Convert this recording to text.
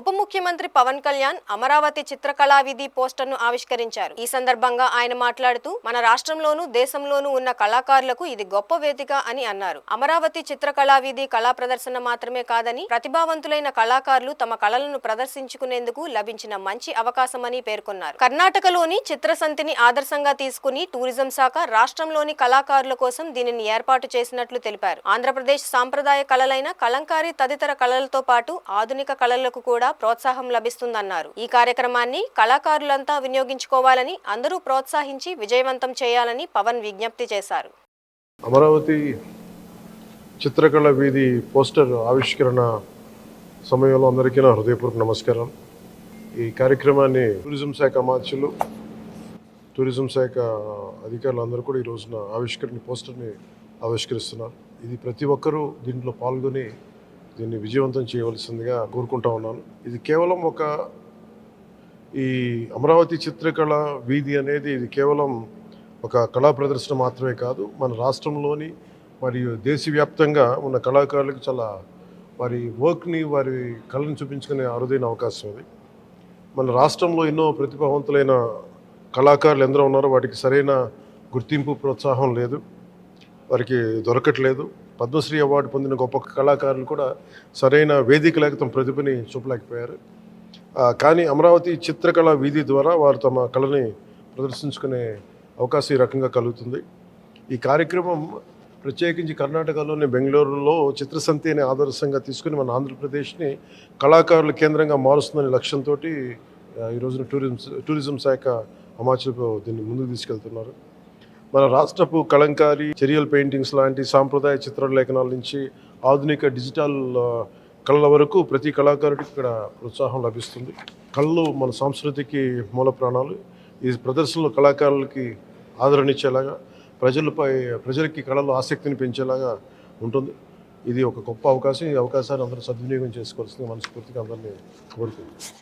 ఉప ముఖ్యమంత్రి పవన్ కళ్యాణ్ అమరావతి చిత్రకళా వీధి పోస్టర్ను ఆవిష్కరించారు. ఈ సందర్భంగా ఆయన మాట్లాడుతూ మన రాష్ట్రంలోనూ దేశంలోనూ ఉన్న కళాకారులకు ఇది గొప్ప వేదిక అని అన్నారు. అమరావతి చిత్రకళా వీధి కళా ప్రదర్శన మాత్రమే కాదని ప్రతిభావంతులైన కళాకారులు తమ కళలను ప్రదర్శించుకునేందుకు లభించిన మంచి అవకాశమని పేర్కొన్నారు. కర్ణాటకలోని చిత్రసంతిని ఆదర్శంగా తీసుకుని టూరిజం శాఖ రాష్ట్రంలోని కళాకారుల కోసం దీనిని ఏర్పాటు చేసినట్లు తెలిపారు. ఆంధ్రప్రదేశ్ సాంప్రదాయ కళలైన కలంకారీ తదితర కళలతో పాటు ఆధునిక కళలకు కూడా ప్రోత్సాహం లభిస్తుందన్నారు. ఈ కార్యక్రమాన్ని కళాకారులంతా వినియోగించుకోవాలని, అందరూ ప్రోత్సహించి విజయవంతం చేయాలని పవన్ విజ్ఞప్తి చేశారు. అమరావతి చిత్రకళ వీధి పోస్టర్ ఆవిష్కరణ సమయంలో అందరికీ నా హృదయపూర్వక నమస్కారం. ఈ కార్యక్రమాన్ని టూరిజం శాఖ అమాత్యులు, టూరిజం శాఖ అధికారులు అందరూ కూడా ఈ రోజున పోస్టర్ని ఆవిష్కరిస్తున్నారు. ఇది ప్రతి ఒక్కరూ దీంట్లో పాల్గొని దీన్ని విజయవంతం చేయవలసిందిగా కోరుకుంటా ఉన్నాను. ఇది కేవలం ఈ అమరావతి చిత్రకళ వీధి అనేది ఇది కేవలం ఒక కళా ప్రదర్శన మాత్రమే కాదు, మన రాష్ట్రంలోని మరియు దేశవ్యాప్తంగా ఉన్న కళాకారులకు చాలా వారి వర్క్ని, వారి కళను చూపించుకునే అరుదైన అవకాశం ఇది. మన రాష్ట్రంలో ఎన్నో ప్రతిభావంతులైన కళాకారులు ఎందరో ఉన్నారో వాటికి సరైన గుర్తింపు, ప్రోత్సాహం లేదు, వారికి దొరకట్లేదు. పద్మశ్రీ అవార్డు పొందిన గొప్ప కళాకారులు కూడా సరైన వేదిక లేక తమ ప్రతిభని చూపలేకపోయారు. కానీ అమరావతి చిత్రకళా వీధి ద్వారా వారు తమ కళని ప్రదర్శించుకునే అవకాశం ఈ రకంగా కలుగుతుంది. ఈ కార్యక్రమం ప్రత్యేకించి కర్ణాటకలోని బెంగళూరులో చిత్రసంతి అనే ఆదర్శంగా తీసుకుని మన ఆంధ్రప్రదేశ్ని కళాకారుల కేంద్రంగా మారుస్తుందనే లక్ష్యంతో ఈ రోజున టూరిజం శాఖ అమాత్యులు దీన్ని ముందుకు తీసుకెళ్తున్నారు. మన రాష్ట్రపు కలంకారీ, చెరియల్ పెయింటింగ్స్ లాంటి సాంప్రదాయ చిత్రలేఖనాల నుంచి ఆధునిక డిజిటల్ కళల వరకు ప్రతి కళాకారుడికి ఇక్కడ ప్రోత్సాహం లభిస్తుంది. కళలు మన సంస్కృతికి మూల ప్రాణాలు. ఈ ప్రదర్శనలు కళాకారులకి ఆదరణ ఇచ్చేలాగా, ప్రజలకి కళలో ఆసక్తిని పెంచేలాగా ఉంటుంది. ఇది ఒక గొప్ప అవకాశం. ఈ అవకాశాన్ని అందరూ సద్వినియోగం చేసుకోవాల్సిందిగా మనస్ఫూర్తిగా అందరినీ కోరుకుంటున్నాను.